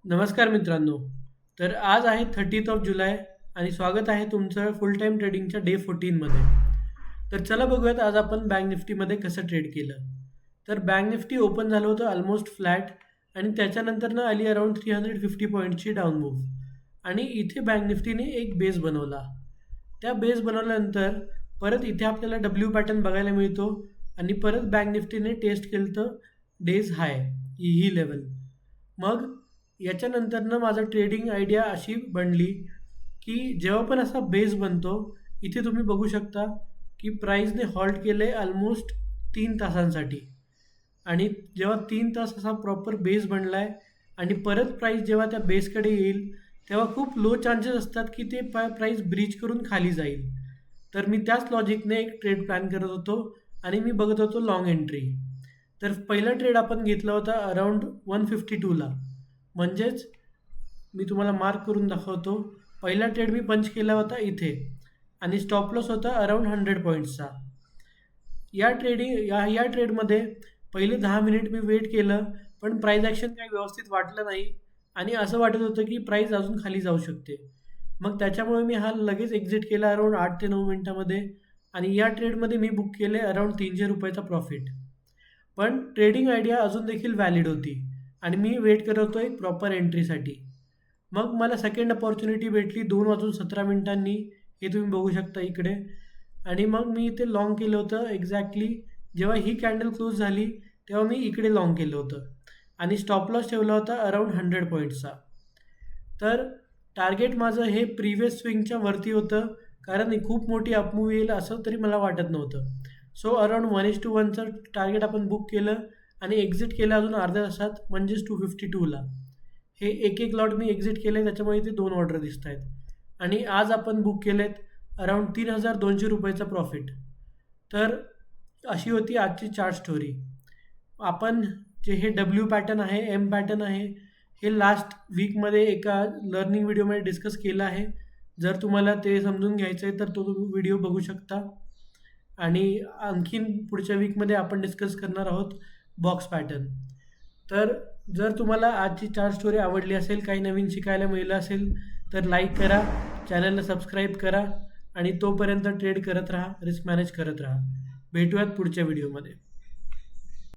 नमस्कार मित्रांनो. तर आज आहे 30th ऑफ जुलै आणि स्वागत आहे तुमचं फुल टाईम ट्रेडिंगच्या डे 14मध्ये. तर चला बघूयात आज आपण बँक निफ्टीमध्ये कसं ट्रेड केलं. तर बँक निफ्टी ओपन झालं होतं ऑलमोस्ट फ्लॅट आणि त्याच्यानंतरनं आली अराउंड 350 पॉईंटची डाऊन मूव्ह आणि इथे बँक निफ्टीने एक बेस बनवला. त्या बेस बनवल्यानंतर परत इथे आपल्याला डब्ल्यू पॅटर्न बघायला मिळतो आणि परत बँक निफ्टीने टेस्ट केलं तर डेज हाय ही लेवल. मग याच्यानंतरनं माझा ट्रेडिंग आयडिया अशी बनली की जेव्हा पण असा बेस बनतो इथे तुम्ही बघू शकता की प्राईजने हॉल्ट केले ऑलमोस्ट 3 तासांसाठी आणि जेव्हा 3 तास असा प्रॉपर बेस बनला आहे आणि परत प्राईस जेव्हा त्या बेसकडे येईल तेव्हा खूप लो चान्सेस असतात की ते प्राईस ब्रीच करून खाली जाईल. तर मी त्याच लॉजिकने एक ट्रेड प्लॅन करत होतो आणि मी बघत होतो लॉंग एंट्री. तर पहिला ट्रेड आपण घेतला होता अराउंड 152ला, म्हणजेच मी तुम्हाला मार्क करून दाखवतो. पहिला ट्रेड मी पंच केला होता इथे आणि स्टॉप लॉस होता अराउंड 100 पॉईंट्सचा. या ट्रेडमध्ये पहिले 10 मिनिट मी वेट केलं पण प्राईस ॲक्शन काही व्यवस्थित वाटलं नाही आणि असं वाटत होतं की प्राईस अजून खाली जाऊ शकते. मग त्याच्यामुळे मी हा लगेच एक्झिट केला अराउंड 8 ते 9 मिनिटामध्ये आणि या ट्रेडमध्ये मी बुक केले अराउंड 300 रुपयाचा प्रॉफिट. पण ट्रेडिंग आयडिया अजून देखील व्हॅलिड होती आणि मी वेट करत होतो एक प्रॉपर एंट्रीसाठी. मग मला सेकंड अपॉर्च्युनिटी भेटली 2:17 हे तुम्ही बघू शकता इकडे आणि मग मी इथे लाँग केलं होतं एक्झॅक्टली जेव्हा ही कॅन्डल क्लोज झाली तेव्हा मी इकडे लाँग केलं होतं आणि स्टॉप लॉस ठेवला होता अराउंड 100 पॉईंट्सचा. तर टार्गेट माझं हे प्रिव्हियस स्विंगच्या वरती होतं कारण ही खूप मोठी अपमूव्ह येईल असं तरी मला वाटत नव्हतं. सो अराउंड 1:1चं टार्गेट आपण बुक केलं आणि एक्झिट केलं अजून अर्ध्या तासात म्हणजेच 252ला. हे एक लॉट मी एक्झिट केले त्याच्यामुळे इथे 2 ऑर्डर दिसत आहेत आणि आज आपण बुक केलेत अराउंड 3,200 रुपयाचा प्रॉफिट. तर अशी होती आजची चार्ट स्टोरी. आपण जे हे डब्ल्यू पॅटर्न आहे, एम पॅटर्न आहे, हे लास्ट वीकमध्ये एका लर्निंग व्हिडिओमध्ये डिस्कस केलं आहे. जर तुम्हाला ते समजून घ्यायचं आहे तर तो तुम्ही व्हिडिओ बघू शकता. आणि आणखीन पुढच्या वीकमध्ये आपण डिस्कस करणार आहोत बॉक्स पॅटर्न. तर जर तुम्हाला आजची चार्ट स्टोरी आवडली असेल, काही नवीन शिकायला मिळालं असेल तर लाईक करा, चॅनलला सबस्क्राईब करा आणि तोपर्यंत ट्रेड करत राहा, रिस्क मॅनेज करत राहा. भेटूयात पुढच्या व्हिडिओमध्ये.